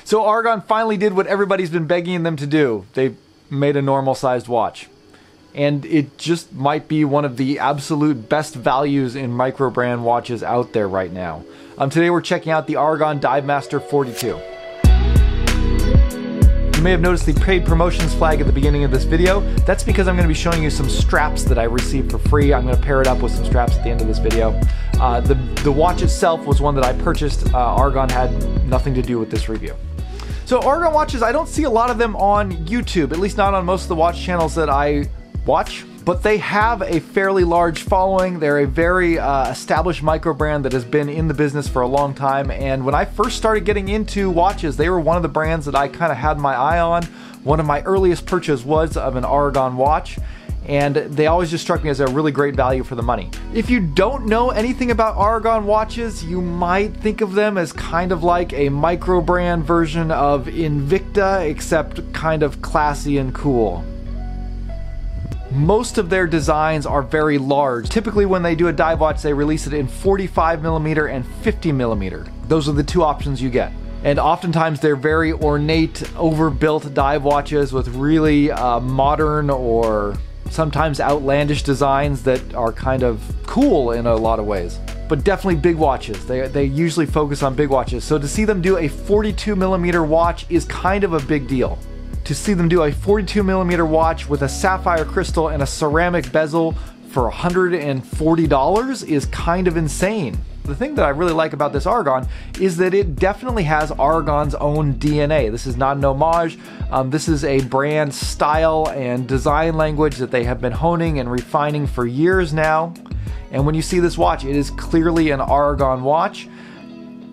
So Aragon finally did what everybody's been begging them to do. They made a normal sized watch. And it just might be one of the absolute best values in micro brand watches out there right now. Today we're checking out the Aragon Divemaster 42. You may have noticed the paid promotions flag at the beginning of this video. That's because I'm going to be showing you some straps that I received for free. I'm going to pair it up with some straps at the end of this video. The watch itself was one that I purchased. Aragon had nothing to do with this review. So Aragon watches, I don't see a lot of them on YouTube, at least not on most of the watch channels that I watch, but they have a fairly large following. They're a very established micro brand that has been in the business for a long time, and when I first started getting into watches, they were one of the brands that I kind of had my eye on. One of my earliest purchases was of an Aragon watch, and they always just struck me as a really great value for the money. If you don't know anything about Aragon watches, you might think of them as kind of like a micro brand version of Invicta, except kind of classy and cool. Most of their designs are very large. Typically when they do a dive watch, they release it in 45mm and 50mm. Those are the two options you get. And oftentimes they're very ornate, overbuilt dive watches with really modern or sometimes outlandish designs that are kind of cool in a lot of ways. But definitely big watches. They usually focus on big watches. So to see them do a 42mm watch is kind of a big deal. To see them do a 42mm watch with a sapphire crystal and a ceramic bezel for $140 is kind of insane. The thing that I really like about this Aragon is that it definitely has Aragon's own DNA. This is not an homage. This is a brand style and design language that they have been honing and refining for years now. And when you see this watch, it is clearly an Aragon watch.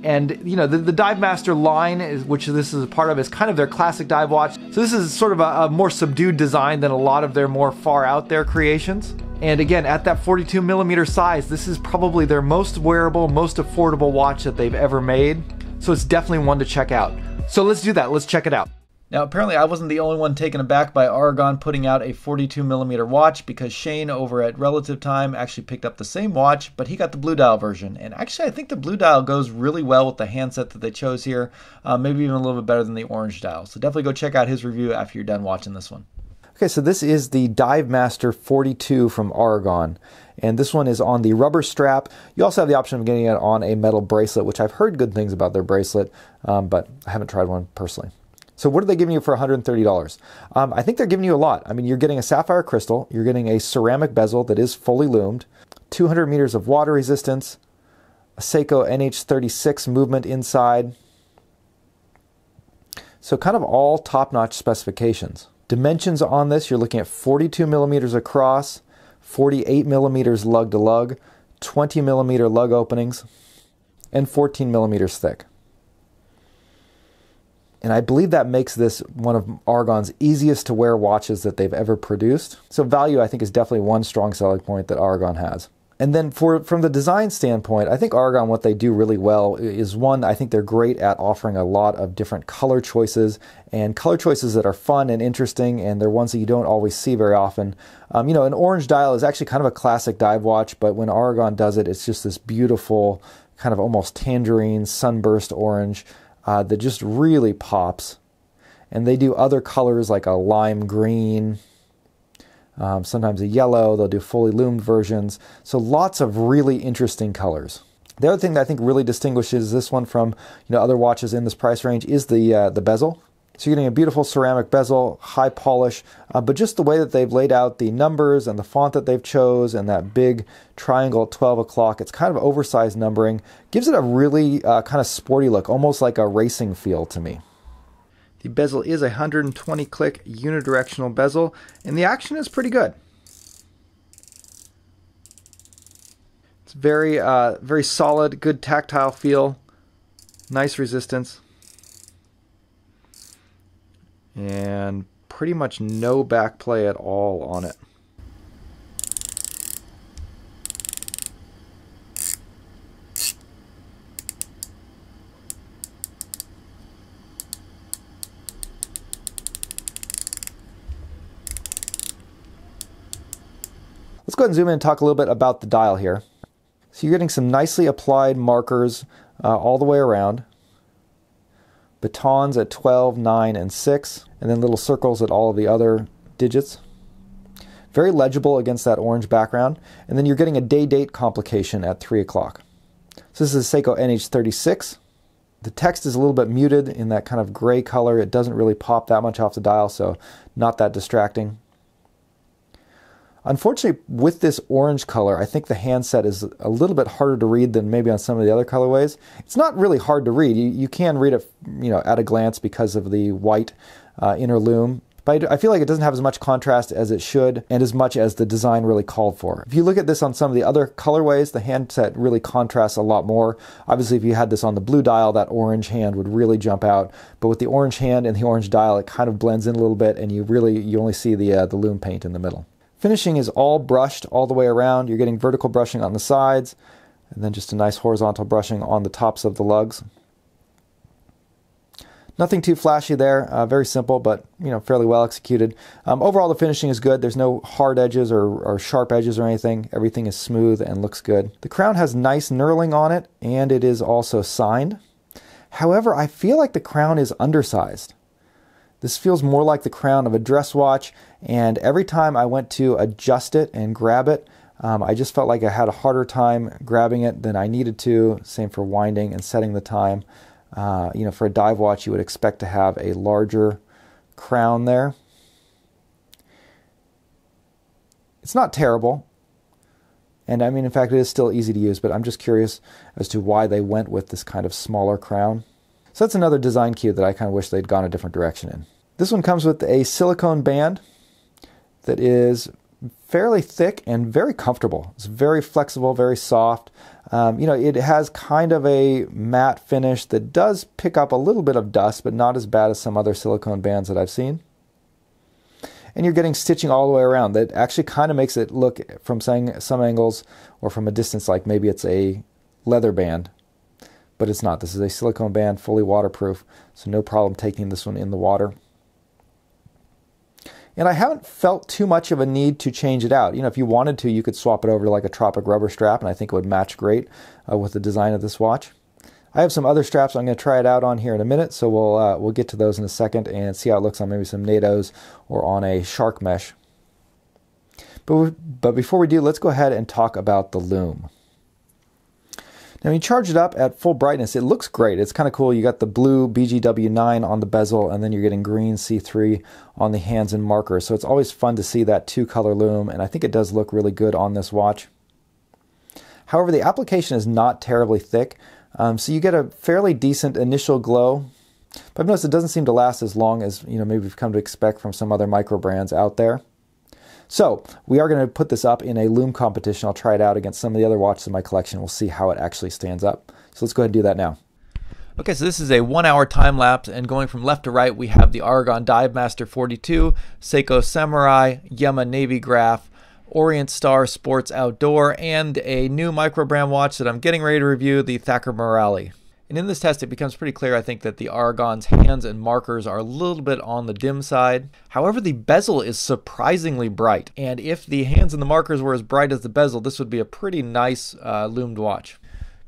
And you know, the Divemaster line, which this is a part of, is kind of their classic dive watch. So this is sort of a more subdued design than a lot of their more far out there creations. And again, at that 42mm size, this is probably their most wearable, most affordable watch that they've ever made. So it's definitely one to check out. So let's do that, let's check it out. Now apparently I wasn't the only one taken aback by Aragon putting out a 42mm watch, because Shane over at Relative Time actually picked up the same watch, but he got the blue dial version. And actually I think the blue dial goes really well with the handset that they chose here, maybe even a little bit better than the orange dial. So definitely go check out his review after you're done watching this one. Okay, so this is the Divemaster 42 from Aragon, and this one is on the rubber strap. You also have the option of getting it on a metal bracelet, which I've heard good things about their bracelet, but I haven't tried one personally. So what are they giving you for $130? I think they're giving you a lot. I mean, you're getting a sapphire crystal, you're getting a ceramic bezel that is fully loomed, 200 meters of water resistance, a Seiko NH36 movement inside. So kind of all top-notch specifications. Dimensions on this, you're looking at 42mm across, 48mm lug to lug, 20mm lug openings, and 14mm thick. And I believe that makes this one of Aragon's easiest to wear watches that they've ever produced. So value, I think, is definitely one strong selling point that Aragon has. And then from the design standpoint, I think Aragon, what they do really well is, one, I think they're great at offering a lot of different color choices, and color choices that are fun and interesting, and they're ones that you don't always see very often. You know, an orange dial is actually kind of a classic dive watch, but when Aragon does it, it's just this beautiful kind of almost tangerine sunburst orange that just really pops. And they do other colors like a lime green, sometimes a yellow. They'll do fully loomed versions. So lots of really interesting colors. The other thing that I think really distinguishes this one from other watches in this price range is the bezel. So you're getting a beautiful ceramic bezel, high polish, but just the way that they've laid out the numbers and the font that they've chose and that big triangle at 12 o'clock, it's kind of oversized numbering, gives it a really kind of sporty look, almost like a racing feel to me. The bezel is a 120 click unidirectional bezel, and the action is pretty good. It's very, very solid, good tactile feel, nice resistance, and pretty much no back play at all on it. Let's go ahead and zoom in and talk a little bit about the dial here. So you're getting some nicely applied markers all the way around. batons at 12, 9, and 6, and then little circles at all of the other digits. Very legible against that orange background. And then you're getting a day-date complication at 3 o'clock. So this is a Seiko NH36. The text is a little bit muted in that kind of gray color. It doesn't really pop that much off the dial, so not that distracting. Unfortunately, with this orange color, I think the handset is a little bit harder to read than maybe on some of the other colorways. It's not really hard to read. You can read it, at a glance because of the white inner loom. But I feel like it doesn't have as much contrast as it should and as much as the design really called for. If you look at this on some of the other colorways, the handset really contrasts a lot more. Obviously, if you had this on the blue dial, that orange hand would really jump out. But with the orange hand and the orange dial, it kind of blends in a little bit, and you only see the loom paint in the middle. Finishing is all brushed all the way around. You're getting vertical brushing on the sides, and then just a nice horizontal brushing on the tops of the lugs. Nothing too flashy there, very simple, but fairly well executed. Overall, the finishing is good. There's no hard edges or sharp edges or anything. Everything is smooth and looks good. The crown has nice knurling on it, and it is also signed. However, I feel like the crown is undersized. This feels more like the crown of a dress watch, and every time I went to adjust it and grab it, I just felt like I had a harder time grabbing it than I needed to. Same for winding and setting the time. For a dive watch, you would expect to have a larger crown there. It's not terrible. And I mean, in fact, it is still easy to use, but I'm just curious as to why they went with this kind of smaller crown. So that's another design cue that I kind of wish they'd gone a different direction in. This one comes with a silicone band that is fairly thick and very comfortable. It's very flexible, very soft. It has kind of a matte finish that does pick up a little bit of dust, but not as bad as some other silicone bands that I've seen. And you're getting stitching all the way around that actually kind of makes it look, from some angles or from a distance, like maybe it's a leather band, but it's not. This is a silicone band, fully waterproof, so no problem taking this one in the water. And I haven't felt too much of a need to change it out. If you wanted to, you could swap it over to like a Tropic rubber strap, and I think it would match great with the design of this watch. I have some other straps I'm going to try it out on here in a minute, so we'll get to those in a second and see how it looks on maybe some NATOs or on a shark mesh. But before we do, let's go ahead and talk about the loom. Now, when you charge it up at full brightness, it looks great. It's kind of cool. You got the blue BGW9 on the bezel, and then you're getting green C3 on the hands and markers. So it's always fun to see that two-color loom, and I think it does look really good on this watch. However, the application is not terribly thick, so you get a fairly decent initial glow. But I've noticed it doesn't seem to last as long as maybe we've come to expect from some other micro brands out there. So we are going to put this up in a loom competition. I'll try it out against some of the other watches in my collection. We'll see how it actually stands up. So let's go ahead and do that now. Okay, so this is a 1-hour time lapse, and going from left to right, we have the Aragon Divemaster 42, Seiko Samurai, Yama Navy Graph, Orient Star Sports Outdoor, and a new micro brand watch that I'm getting ready to review, the Thacker Morale. And in this test, it becomes pretty clear, I think, that the Aragon's hands and markers are a little bit on the dim side. However, the bezel is surprisingly bright. And if the hands and the markers were as bright as the bezel, this would be a pretty nice loomed watch.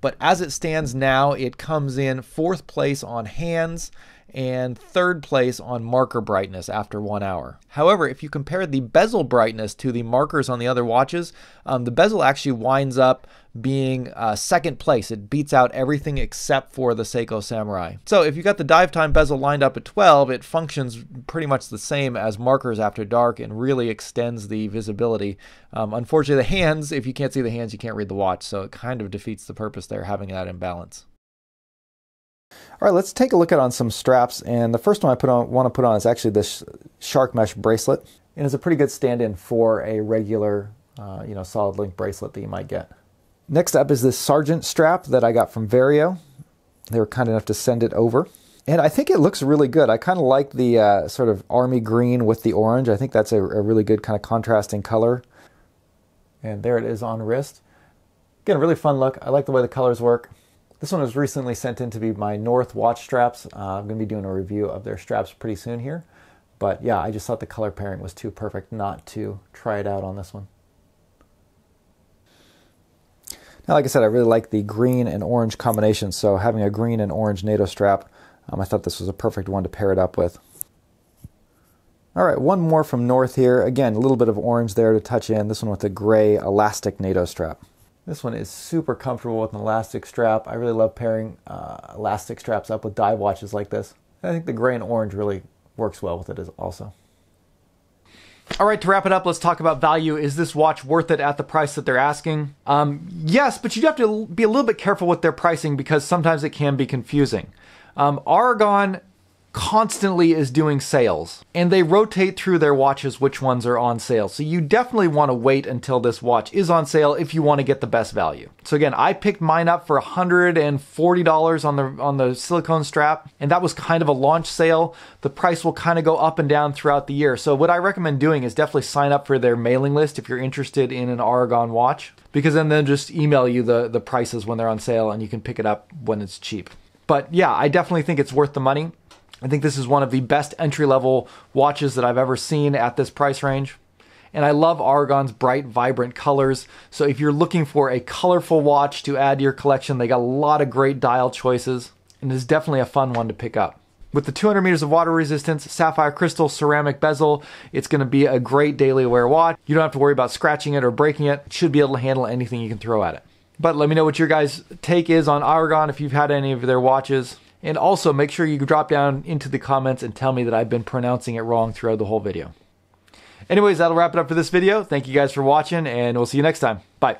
But as it stands now, it comes in 4th place on hands and 3rd place on marker brightness after 1 hour. However, if you compare the bezel brightness to the markers on the other watches, the bezel actually winds up being 2nd place. It beats out everything except for the Seiko Samurai. So if you got the dive time bezel lined up at 12, it functions pretty much the same as markers after dark and really extends the visibility. Unfortunately, the hands, if you can't see the hands, you can't read the watch, so it kind of defeats the purpose there, having that imbalance. All right, let's take a look at on some straps, and the first one I want to put on is actually this shark mesh bracelet, and it's a pretty good stand-in for a regular, solid link bracelet that you might get. Next up is this Sergeant strap that I got from Vario. They were kind enough to send it over, and I think it looks really good. I kind of like the sort of army green with the orange. I think that's a really good kind of contrasting color. And there it is on wrist. Again, a really fun look. I like the way the colors work. This one was recently sent in to be my North watch straps. I'm going to be doing a review of their straps pretty soon here. But yeah, I just thought the color pairing was too perfect not to try it out on this one. Now, like I said, I really like the green and orange combination, so having a green and orange NATO strap I thought this was a perfect one to pair it up with. All right, one more from North here. Again, a little bit of orange there to touch in. This one with a gray elastic NATO strap. This one is super comfortable with an elastic strap. I really love pairing elastic straps up with dive watches like this. I think the gray and orange really works well with it also. All right, to wrap it up, let's talk about value. Is this watch worth it at the price that they're asking? Yes, but you have to be a little bit careful with their pricing because sometimes it can be confusing. Aragon constantly is doing sales, and they rotate through their watches which ones are on sale. So you definitely want to wait until this watch is on sale if you want to get the best value. So again, I picked mine up for $140 on the silicone strap, and that was kind of a launch sale. The price will kind of go up and down throughout the year. So what I recommend doing is definitely sign up for their mailing list if you're interested in an Aragon watch, because then they'll just email you the prices when they're on sale and you can pick it up when it's cheap. But yeah, I definitely think it's worth the money. I think this is one of the best entry-level watches that I've ever seen at this price range. And I love Aragon's bright, vibrant colors. So if you're looking for a colorful watch to add to your collection, they got a lot of great dial choices. And it's definitely a fun one to pick up. With the 200 meters of water resistance, sapphire crystal, ceramic bezel, it's going to be a great daily wear watch. You don't have to worry about scratching it or breaking it. It should be able to handle anything you can throw at it. But let me know what your guys' take is on Aragon if you've had any of their watches. And also make sure you drop down into the comments and tell me that I've been pronouncing it wrong throughout the whole video. Anyways, that'll wrap it up for this video. Thank you guys for watching, and we'll see you next time. Bye.